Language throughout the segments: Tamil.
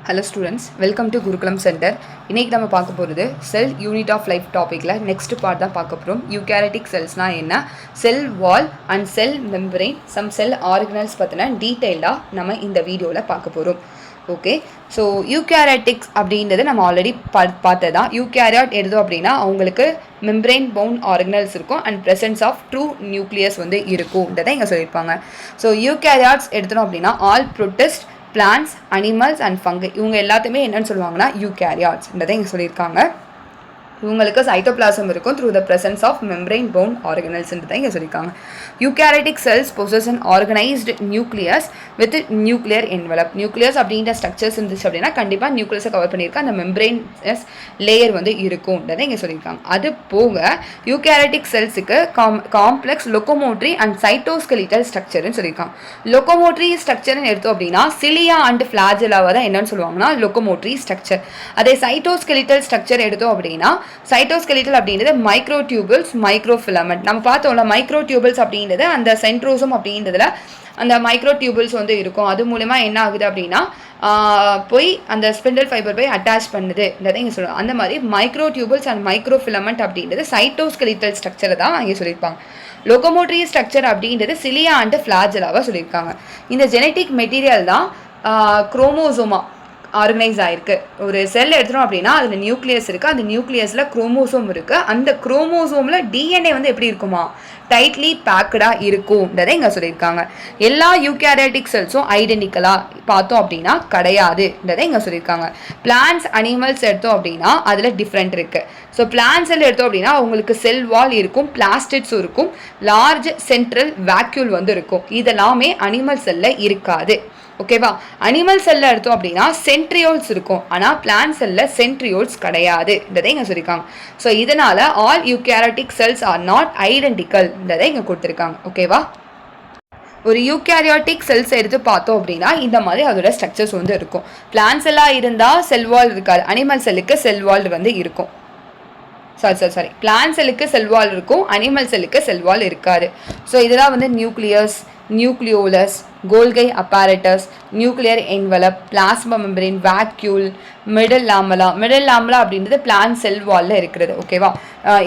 Hello students, welcome to Gurukulam Center. இன்னைக்கு நம்ம பார்க்க போகிறது செல் யூனிட் ஆஃப் லைஃப் டாப்பிக்கில் நெக்ஸ்ட் பார்ட் தான் பார்க்க போகிறோம். யூகேரியோட்டிக் செல்ஸ்னால் என்ன, cell wall and cell membrane, some cell organelles பற்றின டீட்டெயிலாக நம்ம இந்த வீடியோவில் பார்க்க போகிறோம். ஓகே, ஸோ யூகேரியோட்டிக்ஸ் அப்படின்றது நம்ம ஆல்ரெடி பார்த்ததான். யூகேரியாட் எடுத்தோம் அப்படின்னா அவங்களுக்கு மெம்பரேன் பவுண்ட் ஆர்கனல்ஸ் இருக்கும் and presence of true nucleus வந்து இருக்கும்ன்றதை இங்கே சொல்லியிருப்பாங்க. ஸோ யூகேரியாட்ஸ் எடுத்தோம் அப்படின்னா all protist, plants, animals and fungi இவங்க எல்லாத்தையுமே என்னன்னு சொல்லுவாங்கன்னா யூகேரியாட்ஸ்ன்றதை இங்கே சொல்லியிருக்காங்க. இவங்களுக்கு சைட்டோபிளாசம் இருக்கும் through the presence of membrane bound ஆர்கனல்ஸ்ன்றதை இங்கே சொல்லியிருக்காங்க. Eukaryotic cells possess an organised nucleus with nuclear envelope. Nucleus அப்படின்ற ஸ்ட்ரக்சர்ஸ் இருந்துச்சு அப்படின்னா கண்டிப்பாக நியூக்ளியஸை கவர் பண்ணியிருக்க அந்த மெம்பரேன் லேயர் வந்து இருக்கும்ன்றதை இங்கே சொல்லியிருக்காங்க. அது போக யூகேரியோட்டிக் செல்ஸுக்கு காம்ப்ளெக்ஸ் லொக்கோமோட்ரி அண்ட் சைட்டோஸ்கெலிட்டல் ஸ்ட்ரக்சர்னு சொல்லியிருக்காங்க. லொக்கோமோட்ரி ஸ்ட்ரக்சர்னு எடுத்தோம் அப்படின்னா சிலியா அண்ட் ஃபிளாஜெல்லாவை தான் என்னன்னு சொல்லுவாங்கன்னா லொக்கோமோட்ரி ஸ்ட்ரக்சர். அதே சைட்டோஸ்கெலிட்டல் ஸ்ட்ரக்சர் எடுத்தோம் அப்படின்னா சைட்டோஸ்கெலிட்டல் அப்படின்றது மைக்ரோடியூபிள்ஸ், மைக்ரோஃபிலமெண்ட். நம்ம பார்த்தோம்ல மைக்ரோடியூபிள்ஸ் அப்படின்றது அந்த சென்ட்ரோசோம் அப்படின்றதுல அந்த மைக்ரோடியூபிள்ஸ் வந்து இருக்கும். அது மூலமா என்ன ஆகுது அப்படின்னா போய் அந்த ஸ்பிண்டில் ஃபைபர் போய் அட்டாச் பண்ணுதுன்றதை இங்கே சொல்லுவாங்க. அந்த மாதிரி மைக்ரோடியூபிள்ஸ் அண்ட் மைக்ரோஃபிலமெண்ட் அப்படின்றது சைட்டோஸ்கெலிட்டல் ஸ்ட்ரக்சரை தான் இங்கே சொல்லியிருப்பாங்க. லொக்கோமோட்ரி ஸ்ட்ரக்சர் அப்படின்றது சிலியா அண்ட் ஃபிளாஜெல்லாவை சொல்லியிருக்காங்க. இந்த ஜெனட்டிக் மெட்டீரியல் தான் குரோமோசோமா ஆர்கனைஸ் ஆகிருக்கு. ஒரு செல் எடுத்துகிறோம் அப்படின்னா அதில் நியூக்ளியஸ் இருக்குது, அந்த நியூக்ளியஸில் குரோமோசோம் இருக்குது. அந்த குரோமோசோமில் டிஎன்ஏ வந்து எப்படி இருக்குமா, டைட்லி பேக்கடாக இருக்கும்ன்றதை இங்கே சொல்லியிருக்காங்க. எல்லா யூகேரியோட்டிக் செல்ஸும் ஐடென்டிக்கலாக பார்த்தோம் அப்படின்னா கிடையாதுன்றதை இங்கே சொல்லியிருக்காங்க. பிளான்ஸ், அனிமல்ஸ் எடுத்தோம் அப்படின்னா அதில் டிஃப்ரெண்ட் இருக்குது. ஸோ பிளான்ஸ் செல் எடுத்தோம் அப்படின்னா அவங்களுக்கு செல் வால் இருக்கும், பிளாஸ்டிட்ஸும் இருக்கும், லார்ஜ் சென்ட்ரல் வேக்யூல் வந்து இருக்கும். இதெல்லாமே அனிமல் செல்லில் இருக்காது. ஓகேவா, அனிமல் செல்ல எடுத்தோம் அப்படின்னா சென்ட்ரியோல்ஸ் இருக்கும், ஆனால் பிளான்ட் செல்ல சென்ட்ரியோல்ஸ் கிடையாதுன்றதை இங்கே சொல்லியிருக்காங்க. ஸோ இதனால all eukaryotic cells are not ஐடென்டிக்கல்ன்றதை இங்கே கொடுத்துருக்காங்க. ஓகேவா, ஒரு யூகேரியோட்டிக் செல்ஸ் எடுத்து பார்த்தோம் அப்படின்னா இந்த மாதிரி அதோட ஸ்ட்ரக்சர்ஸ் வந்து இருக்கும். பிளான்ட் செல்லாக இருந்தால் செல் வால் இருக்காது, அனிமல் செல்லுக்கு செல் வால் வந்து இருக்கும். சாரி பிளான்ட் செல்லுக்கு செல் வால் இருக்கும், அனிமல் செல்லுக்கு செல் வால் இருக்காது. ஸோ இதெல்லாம் வந்து nucleus, nucleolus, Golgi apparatus, nuclear envelope, plasma membrane, vacuole, middle lamella. Middle lamella அப்படின்றது பிளான்ட் செல் வாலில் இருக்கிறது. ஓகேவா,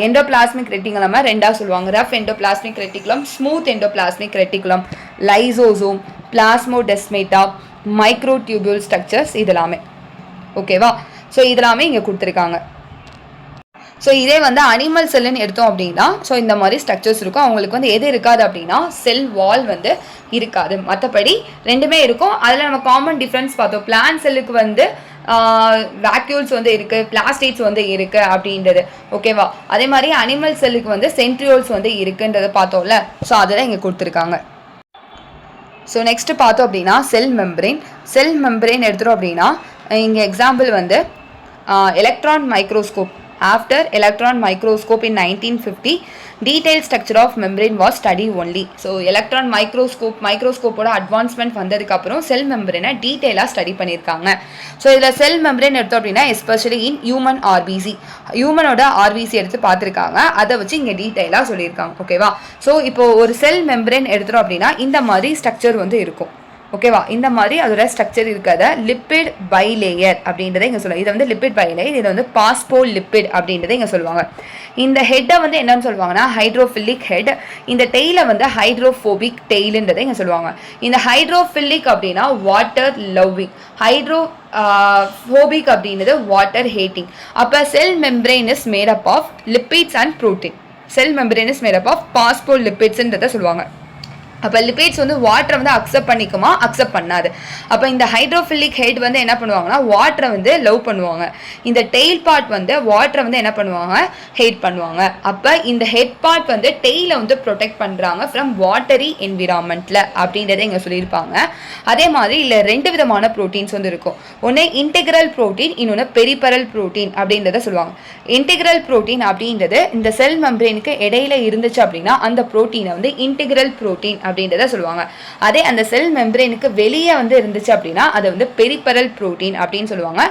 எண்டோபிளாஸ்மிக் ரெட்டிகுலம் ரெண்டாக சொல்லுவாங்க. Rough endoplasmic reticulum, smooth endoplasmic reticulum, lysosome, plasmodesmata, microtubule structures இதெல்லாமே. ஓகேவா, ஸோ இதெல்லாமே இங்கே கொடுத்துருக்காங்க. ஸோ இதே வந்து அனிமல் செல்லுன்னு எடுத்தோம் அப்படின்னா ஸோ இந்த மாதிரி ஸ்ட்ரக்சர்ஸ் இருக்கும். அவங்களுக்கு வந்து எது இருக்காது அப்படின்னா செல் வால் வந்து இருக்காது, மற்றபடி ரெண்டுமே இருக்கும். அதில் நம்ம காமன் டிஃப்ரென்ஸ் பார்த்தோம். பிளான்ட் செல்லுக்கு வந்து வேக்யூல்ஸ் வந்து இருக்குது, பிளாஸ்டிக்ஸ் வந்து இருக்குது அப்படின்றது. ஓகேவா, அதே மாதிரி அனிமல் செல்லுக்கு வந்து சென்ட்ரியோல்ஸ் வந்து இருக்குன்றதை பார்த்தோம்ல. ஸோ அதை இங்கே கொடுத்துருக்காங்க. ஸோ நெக்ஸ்ட்டு பார்த்தோம் அப்படின்னா செல் மெம்பரேன். செல் மெம்பரேன் எடுத்துகிறோம் அப்படின்னா இங்கே எக்ஸாம்பிள் வந்து electron microscope. After electron microscope in 1950, detailed structure of membrane was studied only. So electron microscope ஓட அட்வான்ஸ்மெண்ட் வந்ததுக்கு அப்புறம் செல் மெம்பரேனை டீட்டெயிலாக ஸ்டடி பண்ணியிருக்காங்க. ஸோ இதில் செல் மெம்பரேன் எடுத்தோம் அப்படின்னா எஸ்பெஷலி இன் ஹியூமன் ஆர்பிசி, ஹியூமனோட ஆர்பிசி எடுத்து பார்த்துருக்காங்க. அதை வச்சு இங்கே டீட்டெயிலாக சொல்லியிருக்காங்க. ஓகேவா, ஸோ இப்போ ஒரு செல் மெம்பரேன் எடுத்துகிறோம் அப்படின்னா இந்த மாதிரி ஸ்ட்ரக்சர் வந்து இருக்கும். ஓகேவா, இந்த மாதிரி அதோட ஸ்ட்ரக்சர் இருக்கிறத லிப்பிட் பைலேயர் அப்படின்றத இங்கே சொல்லுவாங்க. இதை வந்து லிப்பிட் பைலேயர், இதை வந்து பாஸ்போலிப்பிட் அப்படின்றத இங்கே சொல்லுவாங்க. இந்த ஹெட்டை வந்து என்னன்னு சொல்லுவாங்கன்னா ஹைட்ரோஃபிலிக் ஹெட், இந்த டெய்லை வந்து ஹைட்ரோஃபோபிக் டெய்லுன்றதை இங்கே சொல்லுவாங்க. இந்த ஹைட்ரோஃபிலிக் அப்படின்னா வாட்டர் லவ்விங், ஹைட்ரோஃபோபிக் அப்படின்றது வாட்டர் ஹேட்டிங். அப்போ cell membrane is made up of lipids and protein. Cell membrane is made up of பாஸ்போலிப்பிட்ஸ்ன்றதை சொல்லுவாங்க. அப்போ லிப்பிட்ஸ் வந்து வாட்டரை வந்து அக்செப்ட் பண்ணிக்குமா, அக்செப்ட் பண்ணாது. அப்போ இந்த ஹைட்ரோஃபிலிக் ஹெட் வந்து என்ன பண்ணுவாங்கன்னா வாட்டரை வந்து லவ் பண்ணுவாங்க. இந்த டெய்ல் பார்ட் வந்து வாட்டரை வந்து என்ன பண்ணுவாங்க, ஹேட் பண்ணுவாங்க. அப்போ இந்த ஹெட் பார்ட் வந்து டெய்லை வந்து ப்ரொடெக்ட் பண்ணுறாங்க ஃப்ரம் வாட்டரி என்விரான்மெண்ட்டில் அப்படின்றத இங்கே சொல்லியிருப்பாங்க. அதே மாதிரி இல்லை ரெண்டு விதமான ப்ரோட்டீன்ஸ் வந்து இருக்கும். ஒன்று இன்டெக்ரல் ப்ரோட்டீன், இன்னொன்று பெரிபரல் ப்ரோட்டீன் அப்படின்றத சொல்லுவாங்க. இன்டெக்ரல் ப்ரோட்டீன் அப்படின்றது இந்த செல் மெம்பரேனுக்கு இடையில இருந்துச்சு அப்படின்னா அந்த ப்ரோட்டீனை வந்து இன்டெக்ரல் ப்ரோட்டீன் அப்படின்றத சொல்லுவாங்க. அதே அந்த செல் மெம்பரேனுக்கு வெளியே வந்து இருந்துச்சு அப்படின்னா அது வந்து பெரிபரல் புரோட்டீன் அப்படின்னு சொல்லுவாங்க.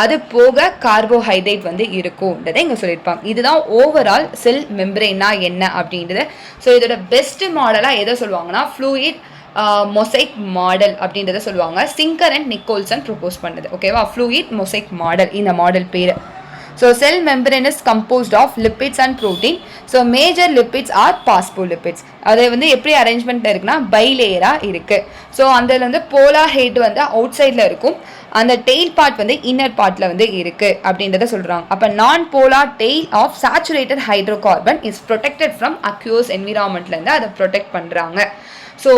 அது போக கார்போஹைட்ரேட் வந்து இருக்கும்ன்றதை இங்கே சொல்லியிருப்பாங்க. இதுதான் ஓவரால் செல் மெம்பரேனா என்ன அப்படின்றது. ஸோ இதோட பெஸ்ட் மாடலாக எதை சொல்லுவாங்கன்னா ஃப்ளூயிட் மொசைக் மாடல் அப்படின்றத சொல்லுவாங்க. சிங்கர் அண்ட் நிக்கோல்சன் ப்ரொபோஸ் பண்ணது. ஓகேவா, ஃப்ளூயிட் மொசைக் மாடல் இந்த மாடல் பேர். So cell membrane is composed of lipids and protein. So major lipids are phospholipids. அது வந்து எப்படி அரேஞ்ச்மெண்ட்ல இருக்குன்னா பைலேயரா இருக்கு. ஸோ அதில் வந்து போலார் ஹெட் வந்து அவுட் சைடில் இருக்கும், அந்த டெய்ல் பார்ட் வந்து இன்னர் பார்ட்ல வந்து இருக்கு அப்படின்றத சொல்றாங்க. அப்போ நான் polar tail of saturated hydrocarbon is protected from aqueous என்விரான்மெண்ட்லேருந்து அதை ப்ரொடெக்ட் பண்ணுறாங்க. ஸோ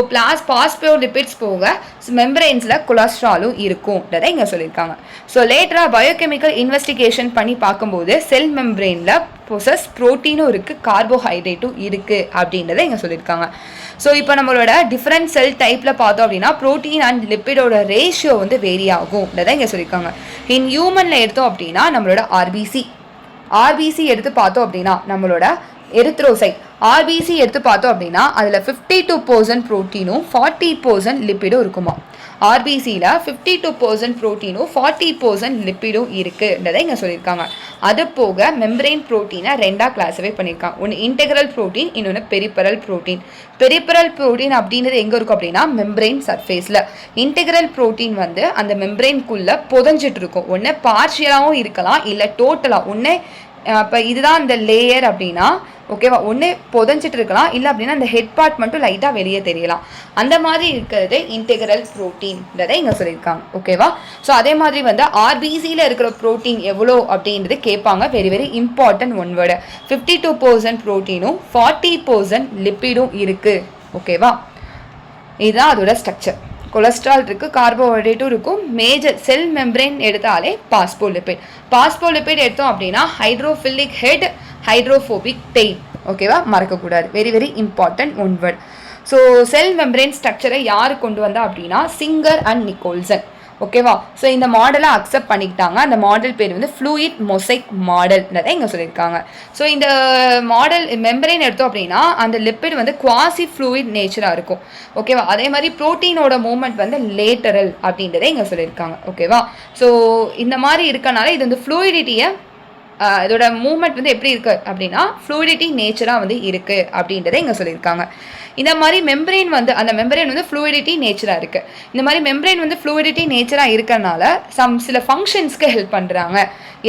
பாஸ்போலிபிட்ஸ் போக மெம்பரைன்ஸில் கொலஸ்ட்ராலும் இருக்கும்ன்றதை இங்கே சொல்லியிருக்காங்க. ஸோ லேட்டராக பயோகெமிக்கல் இன்வெஸ்டிகேஷன் பண்ணி பார்க்கும்போது செல் மெம்பரைனில் பொசஸ் ப்ரோட்டீனும் இருக்குது, கார்போஹைட்ரேட்டும் இருக்குது அப்படின்றத இங்கே சொல்லியிருக்காங்க. ஸோ இப்போ நம்மளோட டிஃப்ரெண்ட் செல் டைப்பில் பார்த்தோம் அப்படின்னா ப்ரோட்டீன் அண்ட் லிப்பிடோட ரேஷியோ வந்து வேரி ஆகும்ன்றதை இங்கே சொல்லியிருக்காங்க. இன் ஹியூமனில் எடுத்தோம் அப்படின்னா நம்மளோட ஆர்பிசி எடுத்து பார்த்தோம் அப்படின்னா நம்மளோட எரித்ரோசைட் ஆர்பிசி எடுத்து பார்த்தோம் அப்படின்னா அதில் 52% ப்ரோட்டீனும் 40% லிப்பிடும் இருக்குமா. ஆர்பிசியில் 52% ப்ரோட்டீனும் 40% லிப்பிடும் இருக்குன்றதை இங்கே சொல்லியிருக்காங்க. அது போக மெம்பரைன் ப்ரோட்டீனை ரெண்டாக கிளாஸிஃபை பண்ணியிருக்காங்க. ஒன்று இன்டெக்ரல் ப்ரோட்டீன், இன்னொன்று பெரிபரல் ப்ரோட்டீன். பெரிபரல் ப்ரோட்டீன் அப்படின்றது எங்கே இருக்கும் அப்படின்னா மெம்பரைன் சர்ஃபேஸில். இன்டெக்ரல் ப்ரோட்டீன் வந்து அந்த மெம்பரைன்குள்ளே புதஞ்சிட்டு இருக்கும். ஒன்று பார்ஷியலாகவும் இருக்கலாம், இல்லை டோட்டலாக. ஒன்று இப்போ இதுதான் இந்த லேயர் அப்படின்னா ஓகேவா, ஒன்று புதஞ்சிட்டு இருக்கலாம், இல்லை அப்படின்னா அந்த ஹெட் பார்ட் மட்டும் லைட்டாக வெளியே தெரியலாம். அந்த மாதிரி இருக்கிறது இன்டெக்ரல் ப்ரோட்டீன்றதை இங்கே சொல்லியிருக்காங்க. ஓகேவா, ஸோ அதே மாதிரி வந்து ஆர்பிசியில் இருக்கிற ப்ரோட்டீன் எவ்வளோ அப்படின்றது கேட்பாங்க. Very very important one word. 52% ப்ரோட்டீனும் 40% லிப்பிடும் இருக்குது. ஓகேவா, இதுதான் அதோட ஸ்ட்ரக்சர். கொலஸ்ட்ரால் இருக்குது, கார்போஹைட்ரேட்டும் இருக்கும். மேஜர் செல் மெம்பரைன் எடுத்தாலே பாஸ்போலிபிட் எடுத்தோம் அப்படின்னா ஹைட்ரோஃபிலிக் ஹெட், ஹைட்ரோஃபோபிக் டெய்ல். ஓகேவா, மறக்கக்கூடாது. Very very important one word. So cell membrane ஸ்ட்ரக்சரை யார் கொண்டு வந்தா அப்படின்னா சிங்கர் அண்ட் நிக்கோல்சன். ஓகேவா, ஸோ இந்த மாடலை அக்செப்ட் பண்ணிக்கிட்டாங்க. அந்த மாடல் பேர் வந்து ஃப்ளூயிட் மொசைக் மாடல்ன்றதை இங்கே சொல்லியிருக்காங்க. ஸோ இந்த மாடல் மெம்பரைன் எடுத்தோம் அப்படின்னா அந்த லிப்பிட் வந்து குவாசி ஃப்ளூயிட் நேச்சராக இருக்கும். ஓகேவா, அதே மாதிரி ப்ரோட்டீனோட மூவ்மெண்ட் வந்து லேட்டரல் அப்படின்றத இங்கே சொல்லியிருக்காங்க. ஓகேவா, ஸோ இந்த மாதிரி இருக்கனால இது வந்து ஃப்ளூயிடிட்டியை இதோட மூவ்மெண்ட் வந்து எப்படி இருக்குது அப்படின்னா ஃப்ளூயிடிட்டி நேச்சராக வந்து இருக்குது அப்படின்றத இங்கே சொல்லியிருக்காங்க. இந்த மாதிரி மெம்பரைன் வந்து அந்த மெம்பரைன் வந்து ஃப்ளூயிடிட்டி நேச்சராக இருக்குது. இந்த மாதிரி மெம்பரைன் வந்து ஃப்ளூயிடிட்டி நேச்சராக இருக்கிறனால சில ஃபங்க்ஷன்ஸ்க்கு ஹெல்ப் பண்ணுறாங்க.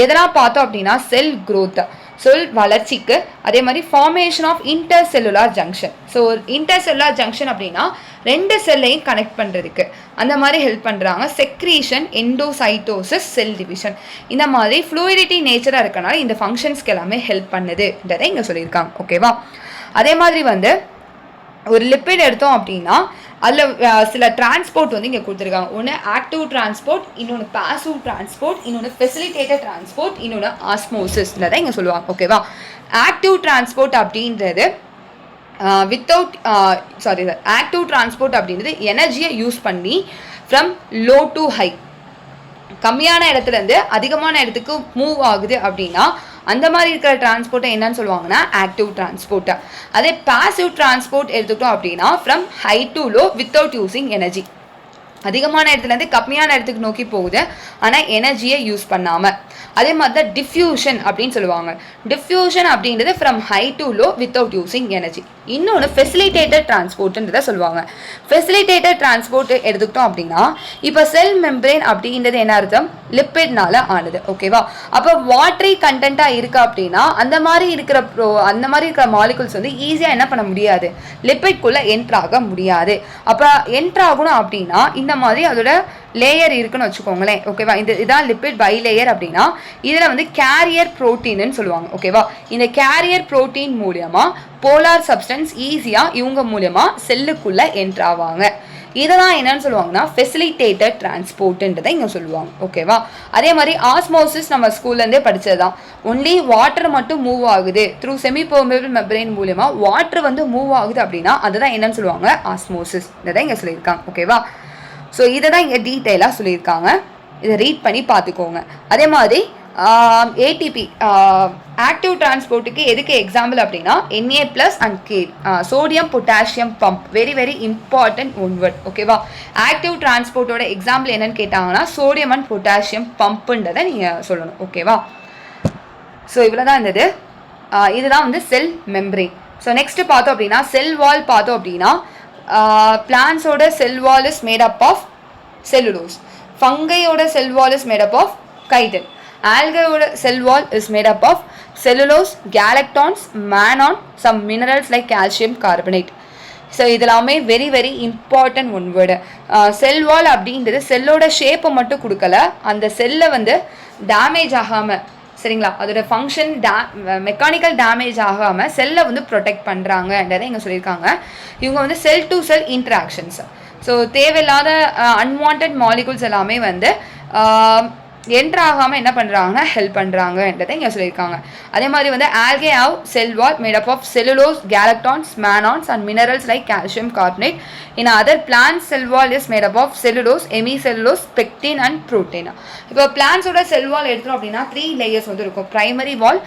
எதெல்லாம் பார்த்தோம் அப்படின்னா செல் க்ரோத், செல் வளர்ச்சிக்கு, அதே மாதிரி formation of intercellular junction. So intercellular junction அப்படின்னா ரெண்டு செல்லையும் கனெக்ட் பண்ணுறதுக்கு அந்த மாதிரி ஹெல்ப் பண்ணுறாங்க. Secretion, endocytosis, cell division. இந்த மாதிரி ஃப்ளூயிடிட்டி நேச்சராக இருக்கனால இந்த ஃபங்க்ஷன்ஸ்க்கு எல்லாமே ஹெல்ப் பண்ணுதுன்றதை இங்கே சொல்லியிருக்காங்க. ஓகேவா, அதே மாதிரி வந்து ஒரு லிப்பிட் எடுத்தோம் அப்படின்னா அதில் சில டிரான்ஸ்போர்ட் வந்து இங்கே கொடுத்துருக்காங்க. ஒன்று ஆக்டிவ் டிரான்ஸ்போர்ட், இன்னொன்று பாசிவ் டிரான்ஸ்போர்ட், இன்னொன்று ஃபெசிலிட்டேட்டட் டிரான்ஸ்போர்ட், இன்னொன்று ஆஸ்மோசிஸ்ன்றதை இங்கே சொல்லுவாங்க. ஓகேவா, ஆக்டிவ் டிரான்ஸ்போர்ட் அப்படின்றது ஆக்டிவ் டிரான்ஸ்போர்ட் அப்படின்றது எனர்ஜியை யூஸ் பண்ணி ஃப்ரம் லோ டு ஹை, கம்மியான இடத்துலேருந்து அதிகமான இடத்துக்கு மூவ் ஆகுது அப்படின்னா அந்த மாதிரி இருக்கிற டிரான்ஸ்போர்ட்டை என்னன்னு சொல்லுவாங்கன்னா ஆக்டிவ் டிரான்ஸ்போர்ட்டை. அதே பாசிவ் டிரான்ஸ்போர்ட் எடுத்துக்கிட்டோம் அப்படின்னா from high to low without using energy. அதிகமான இடத்துலேருந்து கம்மியான இடத்துக்கு நோக்கி போகுது ஆனால் எனர்ஜியை யூஸ் பண்ணாமல். அதே மாதிரி தான் டிஃப்யூஷன் அப்படின்னு சொல்லுவாங்க. டிஃப்யூஷன் அப்படின்றது from high to low without using energy. இன்னொன்று ஃபெசிலிட்டேட்டட் டிரான்ஸ்போர்ட்ன்றதை சொல்லுவாங்க. ஃபெசிலிட்டேட்டட் டிரான்ஸ்போர்ட் எடுத்துக்கிட்டோம் அப்படின்னா இப்போ செல் மெம்பரைன் அப்படின்றது என்ன அர்த்தம், லிப்பிட்னால ஆனது. ஓகேவா, அப்போ வாட்டரி கண்டென்ட்டாக இருக்குது அப்படின்னா அந்த மாதிரி இருக்கிற மாலிகுல்ஸ் வந்து ஈஸியாக என்ன பண்ண முடியாது, லிப்பிட்குள்ளே என்ட்ராக முடியாது. அப்போ என்ட்ராகணும் அப்படின்னா இந்த மாதிரி அதோட லேயர் இருக்குன்னு வச்சுக்கோங்களேன். ஓகேவா, இதான் லிப்பிட் பை லேயர் அப்படின்னா இதில் வந்து கேரியர் ப்ரோட்டீன்னு சொல்லுவாங்க. ஓகேவா, இந்த கேரியர் ப்ரோட்டீன் மூலியமாக போலார் சப்ஸ்டன்ஸ் ஈஸியாக இவங்க மூலியமாக செல்லுக்குள்ளே என்ட்ராவாங்க. இதெல்லாம் என்னன்னு சொல்லுவாங்கன்னா ஃபெசிலிட்டேட்டட் டிரான்ஸ்போர்ட்ன்றதை இங்கே சொல்லுவாங்க. ஓகேவா, அதே மாதிரி ஆஸ்மோசிஸ் நம்ம ஸ்கூல்லேருந்தே படித்தது தான். ஒன்லி வாட்டர் மட்டும் மூவ் ஆகுது த்ரூ செமி பெர்மியபிள் மெம்பரைன் மூலியமாக வாட்டர் வந்து மூவ் ஆகுது அப்படின்னா அதுதான் என்னன்னு சொல்லுவாங்க ஆஸ்மோசிஸ்ன்றதை இங்கே சொல்லியிருக்காங்க. ஓகேவா, ஸோ இதை தான் இங்கே டீட்டெயிலாக சொல்லியிருக்காங்க. இதை ரீட் பண்ணி பார்த்துக்கோங்க. அதே மாதிரி ஏடிபி ஆக்டிவ் டிரான்ஸ்போர்ட்டுக்கு எதுக்கு எக்ஸாம்பிள் அப்படின்னா Na+ and K, sodium potassium pump. Very very important one word. ஓகேவா, ஆக்டிவ் டிரான்ஸ்போர்ட்டோட எக்ஸாம்பிள் என்னன்னு கேட்டாங்கன்னா சோடியம் அண்ட் பொட்டாசியம் பம்புன்றதை நீங்கள் சொல்லணும். ஓகேவா, ஸோ இவ்வளோ தான் இருந்தது. இதுதான் வந்து செல் மெம்பரைன். ஸோ நெக்ஸ்ட் பார்த்தோம் அப்படின்னா செல் வால் பார்த்தோம் அப்படின்னா பிளான்ஸோட cell wall is made up of cellulose. ஃபங்கையோட cell wall is made up of chitin. ஆல்கையோட cell wall is made up of cellulose, galactans, mannan, some minerals like calcium carbonate. So இதெல்லாமே very very important one word. Cell wall அப்படின்றது செல்லோட ஷேப்பை மட்டும் கொடுக்கல, அந்த செல்லை வந்து டேமேஜ் ஆகாமல், சரிங்களா, அதோட ஃபங்க்ஷன் மெக்கானிக்கல் டேமேஜ் ஆகாமல் செல்லை வந்து ப்ரொடெக்ட் பண்ணுறாங்கன்றதை இங்கே சொல்லியிருக்காங்க. இவங்க வந்து செல் டு செல் இன்ட்ராக்ஷன்ஸ், ஸோ தேவையில்லாத அன்வான்ட் மாலிகுல்ஸ் எல்லாமே வந்து என்ட்ரு ஆகாமல் என்ன பண்ணுறாங்கன்னா ஹெல்ப் பண்ணுறாங்கன்றதை இங்கே சொல்லியிருக்காங்க. அதே மாதிரி வந்து algae have cell wall made up of cellulose, galactans, mannans and minerals like calcium carbonate. In other plant cell wall is made up of cellulose, hemicellulose, pectin and protein. இப்போ பிளான்ஸோட செல் வால் எடுத்தோம் அப்படின்னா 3 லேயர்ஸ் வந்து இருக்கும். ப்ரைமரி வால்,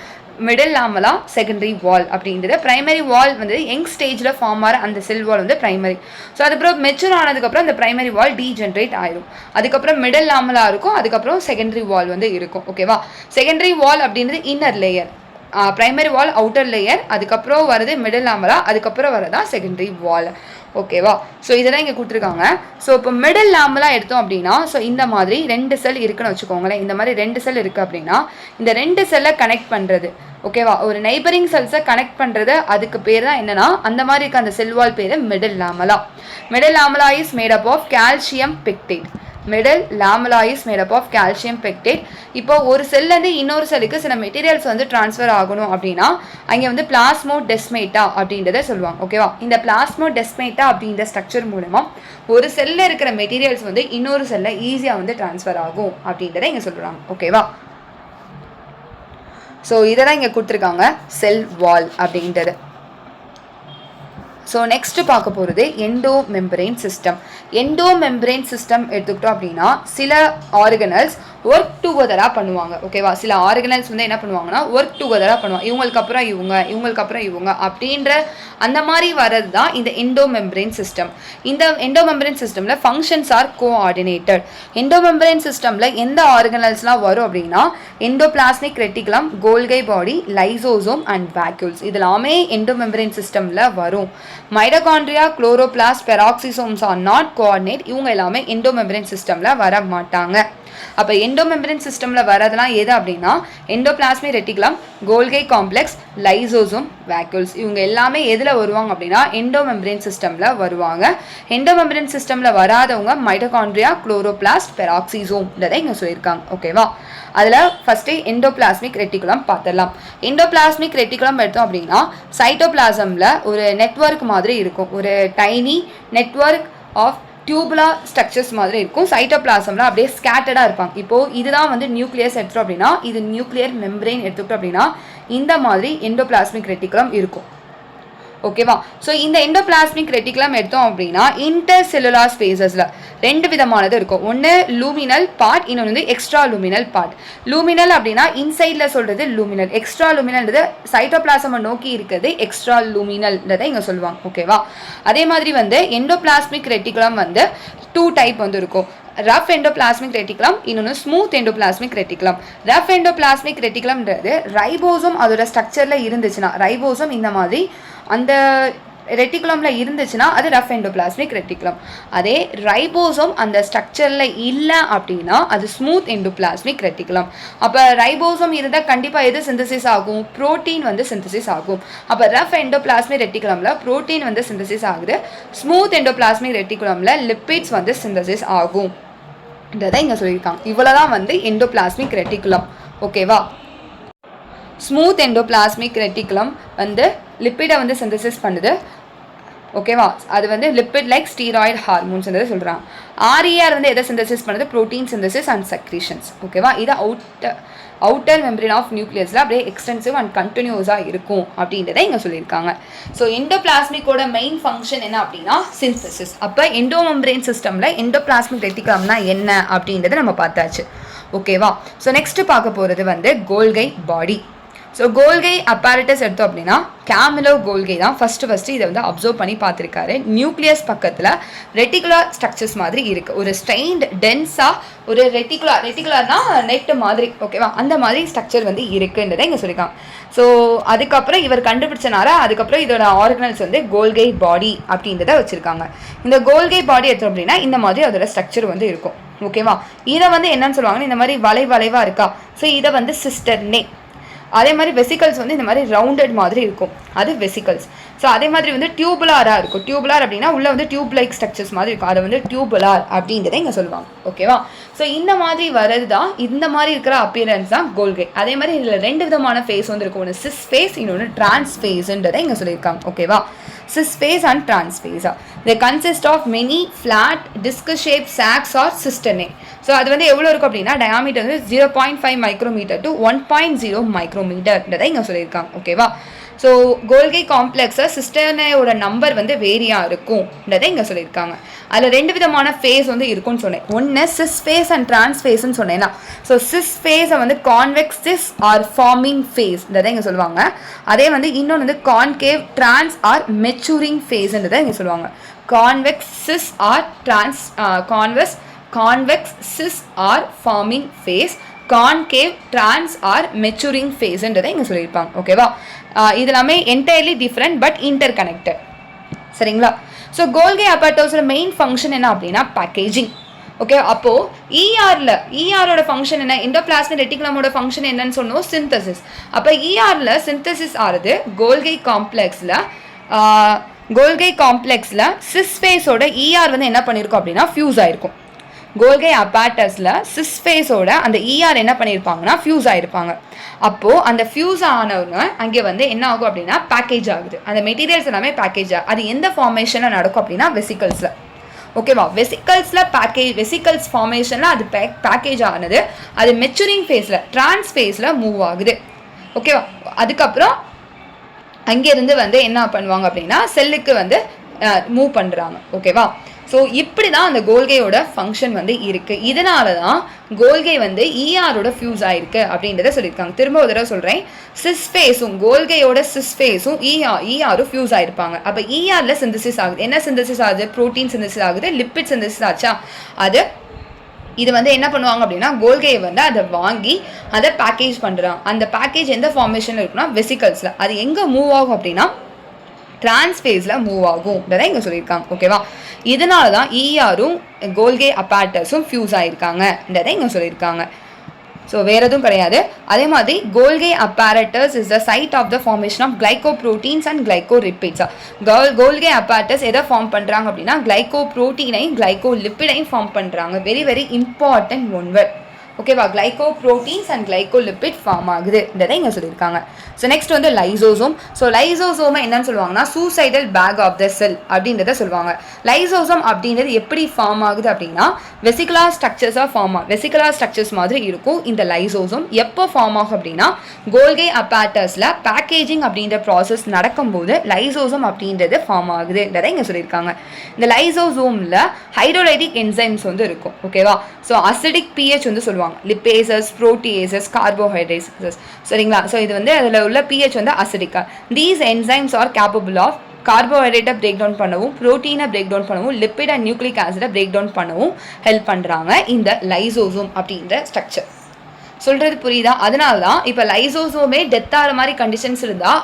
மிடில் லாமலா, செகண்டரி வால் அப்படின்றது. ப்ரைமரி வால் வந்து யங் ஸ்டேஜில் ஃபார்ம் ஆகிற அந்த செல் வால் வந்து ப்ரைமரி. ஸோ அதுக்கப்புறம் மெச்சூர் ஆனதுக்கப்புறம் அந்த ப்ரைமரி வால் டீஜென்ரேட் ஆயிடும். அதுக்கப்புறம் மிடில் லாமலா இருக்கும், அதுக்கப்புறம் செகண்டரி வால் வந்து இருக்கும். ஓகேவா, செகண்டரி வால் அப்படின்றது இன்னர் லேயர், ப்ரைமரி வால் அவுட்டர் லேயர், அதுக்கப்புறம் வருது மிடில் லாமலா, அதுக்கப்புறம் வரதா செகண்டரி வால். ஓகேவா, ஸோ இதெல்லாம் இங்கே கொடுத்துருக்காங்க. ஸோ இப்போ மிடில் லாம்பெலாம் எடுத்தோம் அப்படின்னா, ஸோ இந்த மாதிரி 2 செல் இருக்குன்னு வச்சுக்கோங்களேன். இந்த மாதிரி 2 செல் இருக்குது அப்படின்னா இந்த 2 செல்லை கனெக்ட் பண்ணுறது, ஓகேவா, ஒரு நெய்பரிங் செல்ஸை கனெக்ட் பண்ணுறது, அதுக்கு பேர் தான் என்னன்னா, அந்த மாதிரி இருக்க அந்த செல் வால் பேர் middle lamella. Middle lamella is made up of calcium pectate. Middle lamella is made up of calcium pectate. இப்போ ஒரு செல்லேருந்து இன்னொரு செல்லுக்கு சில மெட்டீரியல்ஸ் வந்து ட்ரான்ஸ்ஃபர் ஆகணும் அப்படின்னா அங்கே வந்து பிளாஸ்மோடெஸ்மேட்டா அப்படின்றத சொல்லுவாங்க. ஓகேவா, இந்த பிளாஸ்மோடெஸ்மேட்டா அப்படின்ற ஸ்ட்ரக்சர் மூலமாக ஒரு செல்லில் இருக்கிற மெட்டீரியல்ஸ் வந்து இன்னொரு செல்லில் ஈஸியாக வந்து ட்ரான்ஸ்ஃபர் ஆகும் அப்படின்றத இங்கே சொல்கிறாங்க. ஓகேவா, ஸோ இதை தான் இங்கே கொடுத்துருக்காங்க செல் வால் அப்படின்றது. ஸோ நெக்ஸ்ட்டு பார்க்க போகிறது endo membrane system. Endo membrane system எடுத்துக்கிட்டோம் அப்படின்னா சில ஆர்கனல்ஸ் ஒர்க் டுகெதராக பண்ணுவாங்க. ஓகேவா, சில ஆர்கனல்ஸ் வந்து என்ன பண்ணுவாங்கன்னா ஒர்க் டுகெதராக பண்ணுவாங்க. இவங்களுக்கு அப்புறம் இவங்க, இவங்களுக்கு அப்புறம் இவங்க அப்படின்ற அந்த மாதிரி வர்றது தான் இந்த எண்டோ மெம்பரேன் சிஸ்டம். இந்த எண்டோ மெம்பரேன் சிஸ்டமில் functions are coordinated. Endomembrane சிஸ்டமில் எந்த ஆர்கனல்ஸ்லாம் வரும் அப்படின்னா endoplasmic reticulum, Golgi body, lysosome and vacuoles இதெல்லாமே எண்டோ மெம்பரேன் சிஸ்டமில் வரும். Mitochondria, chloroplast, peroxisomes are not coordinate. இவங்க எல்லாமே எண்டோ மெம்பரேன் சிஸ்டமில் வர மாட்டாங்க. அப்போ எண்டோ மெம்பரேன் சிஸ்டமில் வரதெல்லாம் எது அப்படின்னா endoplasmic reticulum, கோல்கை complex, lysosome, vacuoles இவங்க எல்லாமே எதில் வருவாங்க அப்படின்னா எண்டோ மெம்பரேன் சிஸ்டமில் வருவாங்க. எண்டோ மெம்பரேன் சிஸ்டமில் வராதவங்க மைட்டோகாண்ட்ரியா, குளோரோபிளாஸ்ட், பெராக்சிசோம்ன்றதை இங்கே சொல்லியிருக்காங்க. ஓகேவா, அதில் ஃபஸ்ட்டு எண்டோபிளாஸ்மிக் ரெட்டிகுலம் பார்த்துடலாம். எண்டோபிளாஸ்மிக் ரெட்டிகுலம் எடுத்தோம் அப்படின்னா சைட்டோபிளாசமில் ஒரு நெட்வொர்க் மாதிரி இருக்கும், ஒரு tiny network of tubular structures மாதிரி இருக்கும். சைட்டோபிளாசமில் அப்படியே ஸ்கேட்டர்டாக இருப்பாங்க. இப்போது இதுதான் வந்து நியூக்ளியஸ் எடுத்துட்டோம் அப்படின்னா இது நியூக்ளியர் மெம்பரேன் எடுத்துக்கிட்டோம் அப்படின்னா இந்த மாதிரி எண்டோபிளாஸ்மிக் ரெட்டிகுலம் இருக்கும். ஓகேவா, ஸோ இந்த எண்டோபிளாஸ்மிக் ரெட்டிகுலம் எடுத்தோம் அப்படின்னா இன்டர் செல்லுலார் ஸ்பேசஸில் 2 விதமானது இருக்கும். ஒன்று லூமினல் பார்ட், இன்னொன்று வந்து எக்ஸ்ட்ரா லூமினல் பார்ட். லூமினல் அப்படின்னா இன்சைடில் சொல்கிறது லூமினல், எக்ஸ்ட்ரா லூமினல்ன்றது சைட்டோபிளாசமை நோக்கி இருக்கிறது எக்ஸ்ட்ரா லூமினல்ன்றதை இங்கே சொல்லுவாங்க. ஓகேவா, அதே மாதிரி வந்து எண்டோபிளாஸ்மிக் ரெட்டிகுலம் வந்து 2 டைப் வந்து இருக்கும். ரஃப் எண்டோபிளாஸ்மிக் ரெட்டிகுலம், இன்னொன்று smooth endoplasmic reticulum. Rough endoplasmic ரெட்டிகுலம்ன்றது ரைபோசோம் அதோட ஸ்ட்ரக்சரில் இருந்துச்சுன்னா, ரைபோசோம் இந்த மாதிரி அந்த ரெட்டிகுலமில் இருந்துச்சுன்னா அது ரஃப் எண்டோபிளாஸ்மிக் ரெட்டிகுலம். அதே ரைபோசோம் அந்த ஸ்ட்ரக்சரில் இல்லை அப்படின்னா அது ஸ்மூத் எண்டோபிளாஸ்மிக் ரெட்டிகுலம். அப்போ ரைபோசோம் இருந்தால் கண்டிப்பாக எது சிந்தசிஸ் ஆகும், புரோட்டீன் வந்து சிந்தசிஸ் ஆகும். அப்போ ரஃப் எண்டோபிளாஸ்மிக் ரெட்டிகுலமில் புரோட்டீன் வந்து சிந்தசிஸ் ஆகுது. ஸ்மூத் எண்டோபிளாஸ்மிக் ரெட்டிகுலமில் லிப்பிட்ஸ் வந்து சிந்தசிஸ் ஆகும் இதை இங்கே சொல்லியிருக்காங்க. இவ்வளோதான் வந்து எண்டோபிளாஸ்மிக் ரெட்டிகுலம். ஓகேவா, ஸ்மூத் எண்டோபிளாஸ்மிக் ரெட்டிகுலம் வந்து லிப்பிடை வந்து சிந்தசிஸ் பண்ணுது. ஓகேவா, அது வந்து லிப்பிட் லைக் ஸ்டீராய்டு ஹார்மோன்ஸ் சொல்கிறாங்க. ஆர்இஆர் வந்து எதை சிந்தசிஸ் பண்ணுது, ப்ரோட்டீன் சிந்தசிஸ் அண்ட் செக்ரீஷன்ஸ். ஓகேவா, இது அவுட்டர் மெம்பரேன் ஆஃப் நியூக்ளியஸில் அப்படியே எக்ஸ்டென்சிவ் அண்ட் கண்டினியூஸாக இருக்கும் அப்படின்றத இங்கே சொல்லியிருக்காங்க. ஸோ எண்டோபிளாஸ்மிக்கோட மெயின் ஃபங்க்ஷன் என்ன அப்படின்னா சிந்தசிஸ். அப்போ எண்டோ மெம்பரேன் சிஸ்டமில் எண்டோபிளாஸ்மிக் ரெட்டிகுலம்னா என்ன அப்படின்றத நம்ம பார்த்தாச்சு. ஓகேவா, ஸோ நெக்ஸ்ட்டு பார்க்க போகிறது வந்து கோல்கை பாடி. ஸோ கோல்கை apparatus எடுத்தோம் அப்படின்னா கேமிலோ கோல்கை தான் ஃபஸ்ட்டு இதை வந்து அப்சர்வ் பண்ணி பார்த்துருக்காரு. நியூக்ளியஸ் பக்கத்தில் ரெட்டிகுலர் ஸ்ட்ரக்சர்ஸ் மாதிரி இருக்குது. ஒரு ஸ்ட்ரெயின்ட் டென்ஸாக ஒரு ரெட்டிகுலர்னா நெட்டு மாதிரி, ஓகேவா, அந்த மாதிரி ஸ்ட்ரக்சர் வந்து இருக்குன்றதை இங்கே சொல்லியிருக்காங்க. ஸோ அதுக்கப்புறம் இவர் கண்டுபிடிச்சனால அதுக்கப்புறம் இதோட ஆர்கனல்ஸ் வந்து கோல்கை பாடி அப்படின்றத வச்சுருக்காங்க. இந்த கோல்கை பாடி எடுத்தோம் அப்படின்னா இந்த மாதிரி அதோட ஸ்ட்ரக்சர் வந்து இருக்கும், ஓகேவா. இதை வந்து என்னன்னு சொல்லுவாங்கன்னா இந்த மாதிரி வளைவாக இருக்கா, ஸோ இதை வந்து சிஸ்டர்னே. அதே மாதிரி வெசிக்கல்ஸ் வந்து இந்த மாதிரி ரவுண்டட் மாதிரி இருக்கும், அது வெசிக்கல்ஸ். ஸோ அதே மாதிரி வந்து டியூபுலாராக இருக்கும். டியூபுலார் அப்படின்னா உள்ள வந்து டியூப் லைக் ஸ்ட்ரக்சர்ஸ் மாதிரி இருக்கும், அதை வந்து டியூபுலார் அப்படின்றத இங்கே சொல்லுவாங்க, ஓகேவா. ஸோ இந்த மாதிரி வர்றது தான், இந்த மாதிரி இருக்கிற அப்பியரன்ஸ் தான் கோல்கை. அதே மாதிரி இதில் 2 விதமான ஃபேஸ் வந்து இருக்கும், ஒன்று சிஸ் ஃபேஸ், இன்னொன்று டிரான்ஸ் ஃபேஸ்ன்றதை இங்கே சொல்லியிருக்காங்க, ஓகேவா. சிஸ் ஃபேஸ் அண்ட் டிரான்ஸ் ஃபேஸா they consist of many flat disc shaped sacs or cisternae. So அது வந்து எவ்வளோ இருக்கும் அப்படின்னா டயாமீட்டர் வந்து 0.5 மைக்ரோமீட்டர் டு 1.0 மைக்ரோமீட்டர்ன்றதை இங்கே சொல்லியிருக்காங்க, ஓகேவா. ஸோ கோல்கை காம்ப்ளெக்ஸை சிஸ்டர்னேயோட நம்பர் வந்து வேரியாக இருக்கும்ன்றதை இங்கே சொல்லியிருக்காங்க. அதில் 2 விதமான ஃபேஸ் வந்து இருக்கும்னு சொன்னேன். ஒன்று சிஸ் ஃபேஸ் அண்ட் டிரான்ஸ் ஃபேஸ்ன்னு சொன்னேன்னா, ஸோ சிஸ் ஃபேஸை வந்து கான்வெக்ஸ் சிஸ் ஆர் ஃபார்மிங் ஃபேஸ்ன்றதை இங்கே சொல்லுவாங்க. அதே வந்து இன்னொன்று வந்து கான்கேவ் டிரான்ஸ் ஆர் மெச்சூரிங் ஃபேஸ்ன்றதை இங்கே சொல்லுவாங்க. Convex cis or convex cis or forming face, concave trans or maturing ஃபேஸ்ன்றதை இங்கே சொல்லியிருப்பாங்க, ஓகேவா. இது எல்லாமே entirely different but interconnected, சரிங்களா. ஸோ கோல்கை apparatusல மெயின் ஃபங்க்ஷன் என்ன அப்படின்னா பேக்கேஜிங், ஓகே. அப்போது இஆரோட ஃபங்க்ஷன் என்ன, எண்டோபிளாஸ்மிக் ரெட்டிகுலமோட ஃபங்க்ஷன் என்னன்னு சொன்னோம், சிந்தசிஸ். அப்போ இஆரில் சிந்தசிஸ் ஆகுது கோல்கை காம்ப்ளெக்ஸில் சிஸ் ஃபேஸோட இஆர் வந்து என்ன பண்ணியிருக்கோம் அப்படின்னா ஃபியூஸ் ஆயிருக்கும். கோல்கை apparatusல சிஸ் ஃபேஸோட அந்த இஆர் என்ன பண்ணியிருப்பாங்கன்னா ஃபியூஸ் ஆகிருப்பாங்க. அப்போது அந்த ஃபியூஸ் ஆனவங்க அங்கே வந்து என்ன ஆகும் அப்படின்னா பேக்கேஜ் ஆகுது. அந்த மெட்டீரியல்ஸ் எல்லாமே பேக்கேஜ் ஆகும். அது எந்த ஃபார்மேஷனில் நடக்கும் அப்படின்னா வெசிக்கல்ஸில், ஓகேவா. வெசிக்கல்ஸ் ஃபார்மேஷனில் அது பேக்கேஜ் ஆனது, அது மெச்சூரிங் ஃபேஸில் டிரான்ஸ் ஃபேஸில் மூவ் ஆகுது, ஓகேவா. அதுக்கப்புறம் அங்கேருந்து வந்து என்ன பண்ணுவாங்க அப்படின்னா செல்லுக்கு வந்து மூவ் பண்ணுறாங்க, ஓகேவா. ஸோ இப்படி தான் அந்த கோல்கையோட ஃபங்க்ஷன் வந்து இருக்குது. இதனால தான் கோல்கை வந்து இஆரோட ஃபியூஸ் ஆயிருக்கு அப்படின்றத சொல்லியிருக்காங்க. திரும்ப ஒரு தடவை சொல்கிறேன், சிஸ் ஃபேஸும் கோல்கையோட சிஸ் ஃபேஸும் இஆரும் ஃபியூஸ் ஆயிருப்பாங்க. அப்போ இஆரில் சிந்தசிஸ் ஆகுது. என்ன சிந்தசிஸ் ஆகுது, ப்ரோட்டீன் சிந்தசிஸ் ஆகுது, லிப்பிட் சிந்தசிஸ் ஆச்சா. இது வந்து என்ன பண்ணுவாங்க அப்படின்னா கோல்கையை வந்து அதை வாங்கி அதை பேக்கேஜ் பண்ணுறாங்க. அந்த பேக்கேஜ் எந்த ஃபார்மேஷனில் இருக்குன்னா வெசிக்கல்ஸில். அது எங்கே மூவ் ஆகும் அப்படின்னா டிரான்ஸ் ஃபேஸில் மூவ் ஆகும்ன்றதை இங்கே சொல்லியிருக்காங்க, ஓகேவா. இதனால தான் இஆரும் கோல்கை apparatusம் ஃபியூஸ் ஆகிருக்காங்கன்றதை இங்கே சொல்லியிருக்காங்க. ஸோ வேறு எதுவும் கிடையாது. அதே மாதிரி Golgi apparatus is the site of the formation of glycoproteins and கிளைகோலிப்பிட்ஸா. கோல்கை apparatus எதை ஃபார்ம் பண்ணுறாங்க அப்படின்னா கிளைகோப்ரோட்டீனையும் கிளைகோலிப்பிடையும் ஃபார்ம் பண்ணுறாங்க. Very very important one word, ஓகேவா. கிளைகோப்ரோட்டீன்ஸ் அண்ட் கிளைகோலிப்பிட் ஃபார்ம் ஆகுதுன்றதை இங்கே சொல்லியிருக்காங்க. ஸோ நெக்ஸ்ட் வந்து லைசோசோம். ஸோ லைசோசோமை என்னன்னு சொல்லுவாங்கன்னா suicidal bag of the cell அப்படின்றத சொல்லுவாங்க. லைசோசோம் அப்படின்றது எப்படி ஃபார்ம் ஆகுது அப்படின்னா வெசிகுலர் ஸ்ட்ரக்சர்ஸ் மாதிரி இருக்கும் இந்த லைசோசோம். எப்போ ஃபார்ம் ஆகும் அப்படின்னா கோல்கை apparatusல பேக்கேஜிங் அப்படின்ற ப்ராசஸ் நடக்கும்போது லைசோசோம் அப்படின்றது ஃபார்ம் ஆகுதுன்றதை இங்கே சொல்லியிருக்காங்க. இந்த லைசோசோமில் ஹைட்ரோலைட்டிக் என்சைம்ஸ் வந்து இருக்கும், ஓகேவா. ஸோ அசிடிக் பிஹெச் வந்து சொல்லுவாங்க, லிப்பேசஸ், புரோட்டியேசஸ், கார்போஹைட்ரேட்ஸ், சரிங்களா. ஸோ இது வந்து அதில் உள்ள பிஹெச் வந்து அசிடிக்கா. These enzymes are capable of கார்போஹைட்ரேட்டை பிரேக் டவுன் பண்ணவும், ப்ரோட்டீனை பிரேக் டவுன் பண்ணவும், லிப்பிட் அண்ட் நியூக்ளிக் ஆசிடை பிரேக் டவுன் பண்ணவும் ஹெல்ப் பண்ணுறாங்க இந்த லைசோசோம் அப்படின்ற ஸ்ட்ரக்சர். சொல்கிறது புரியுதா? அதனால தான் இப்போ லைசோசோமே டெத் ஆகிற மாதிரி கண்டிஷன்ஸ் இருந்தால்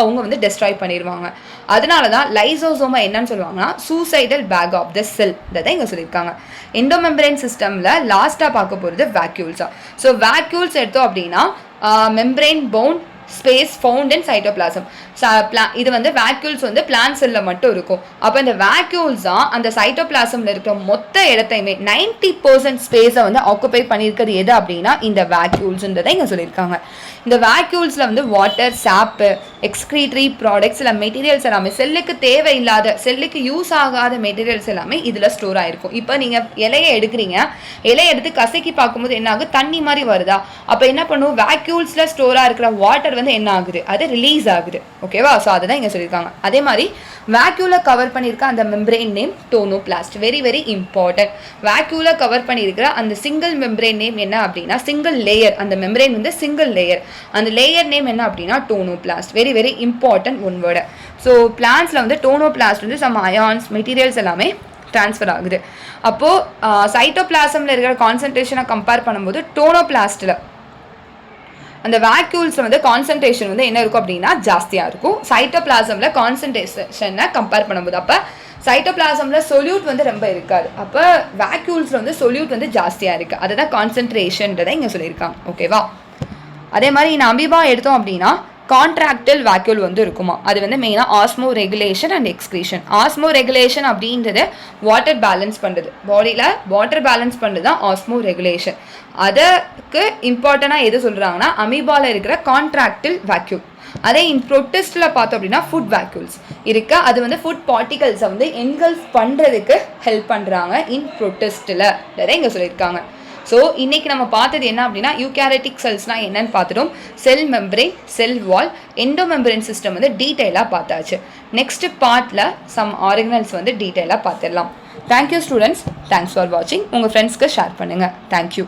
அவங்க வந்து டெஸ்ட்ராய் பண்ணிடுவாங்க. அதனால தான் லைசோசோமை என்னன்னு சொல்லுவாங்கன்னா சூசைடல் பேக் ஆஃப் த செல்ன்றதை இங்கே சொல்லியிருக்காங்க. எண்டோமெம்பரேன் சிஸ்டமில் லாஸ்ட்டாக பார்க்க போகிறது வேக்யூல்ஸா. ஸோ வேக்யூல்ஸ் எடுத்தோம் அப்படின்னா membrane bound space found in cytoplasm. இது வந்து வேக்யூல்ஸ் வந்து பிளான்ட் செல்லில் மட்டும் இருக்கும். அப்போ இந்த வேக்யூல்ஸ் தான் அந்த சைட்டோபிளாசமில் இருக்கிற மொத்த இடத்தையுமே 90% ஸ்பேஸை வந்து ஆக்குபை பண்ணியிருக்கிறது எது அப்படின்னா இந்த வேக்யூல்ஸ்ன்றதை இங்கே சொல்லியிருக்காங்க. இந்த வேக்யூல்ஸில் வந்து வாட்டர், சாப்பு, எக்ஸ்க்ரீட்டரி ப்ராடக்ட்ஸ் இல்லை மெட்டீரியல்ஸ் எல்லாமே செல்லுக்கு தேவையில்லாத, செல்லுக்கு யூஸ் ஆகாத மெட்டீரியல்ஸ் எல்லாமே இதில் ஸ்டோர் ஆகிருக்கும். இப்போ நீங்கள் இலையை எடுக்கிறீங்க, இலையை எடுத்து கசக்கி பார்க்கும்போது என்ன ஆகும், தண்ணி மாதிரி வருதா. அப்போ என்ன பண்ணுவோம், வேக்யூல்ஸில் ஸ்டோராக இருக்கிற வாட்டர் வந்து என்ன ஆகுது, அது ரிலீஸ் ஆகுது. ஓகேவா? ஸோ அதை தான் இங்கே சொல்லியிருக்காங்க. அதே மாதிரி வேக்யூவில் கவர் பண்ணியிருக்க அந்த membrane name tonoplast. Very very important. வேக்யூவில் கவர் பண்ணியிருக்கிற அந்த சிங்கிள் மெம்பரேன் நேம் என்ன அப்படின்னா, சிங்கிள் லேயர், அந்த மெம்பரேன் வந்து சிங்கிள் லேயர், அந்த லேயர் நேம் என்ன அப்படின்னா tonoplast. Very very important one word. So பிளான்ஸில் வந்து டோனோபிளாஸ்ட் வந்து சம் அயான்ஸ் மெட்டீரியல்ஸ் எல்லாமே ட்ரான்ஸ்ஃபர் ஆகுது. அப்போது சைட்டோபிளாசமில் இருக்கிற கான்சன்ட்ரேஷனை கம்பேர் பண்ணும்போது டோனோபிளாஸ்ட்டில் அந்த வேக்யூல்ஸில் வந்து கான்சன்ட்ரேஷன் வந்து என்ன இருக்கும் அப்படின்னா ஜாஸ்தியாக இருக்கும். சைட்டோபிளாசமில் கான்சன்ட்ரேஷனை கம்பேர் பண்ணும்போது அப்போ சைட்டோபிளாசமில் சொல்யூட் வந்து ரொம்ப இருக்காது. அப்போ வேக்யூல்ஸில் வந்து சொல்யூட் வந்து ஜாஸ்தியாக இருக்குது. அதுதான் கான்சன்ட்ரேஷன்றதை இங்கே சொல்லியிருக்காங்க. ஓகேவா? அதே மாதிரி இந்த அமீபா எடுத்தோம் அப்படின்னா கான்ட்ராக்டில் வேக்யூல் வந்து இருக்குமா. அது வந்து மெயினாக osmoregulation and excretion. Osmoregulation அப்படின்றது வாட்டர் பேலன்ஸ் பண்ணுறது, பாடியில் வாட்டர் பேலன்ஸ் பண்ணுறது தான் ஆஸ்மோ ரெகுலேஷன். அதுக்கு இம்பார்ட்டண்டாக எது சொல்கிறாங்கன்னா அமீபாவில் இருக்கிற கான்ட்ராக்டில் வேக்யூல். அதே இன் ப்ரொட்டிஸ்டில் பார்த்தோம் அப்படின்னா ஃபுட் வேக்யூல்ஸ் இருக்கு. அது வந்து ஃபுட் பார்ட்டிகல்ஸை வந்து என்கல்ஃப் பண்ணுறதுக்கு ஹெல்ப் பண்ணுறாங்க இன் ப்ரொட்டிஸ்டில் இங்கே சொல்லியிருக்காங்க. ஸோ இன்றைக்கி நம்ம பார்த்தது என்ன அப்படின்னா யூகேரியோட்டிக் செல்ஸ்னால் என்னென்னு பார்த்துட்டோம். செல் மெம்பரேன், செல் வால், எண்டோமெம்பரேன் சிஸ்டம் வந்து டீட்டெயிலாக பார்த்தாச்சு. நெக்ஸ்ட் பார்ட்டில் சம் ஆர்கனல்ஸ் வந்து டீட்டெயிலாக பார்த்துடலாம். Thank you students. தேங்க்ஸ் ஃபார் வாட்சிங். உங்கள் ஃப்ரெண்ட்ஸ்க்கு ஷேர் பண்ணுங்கள். தேங்க்யூ.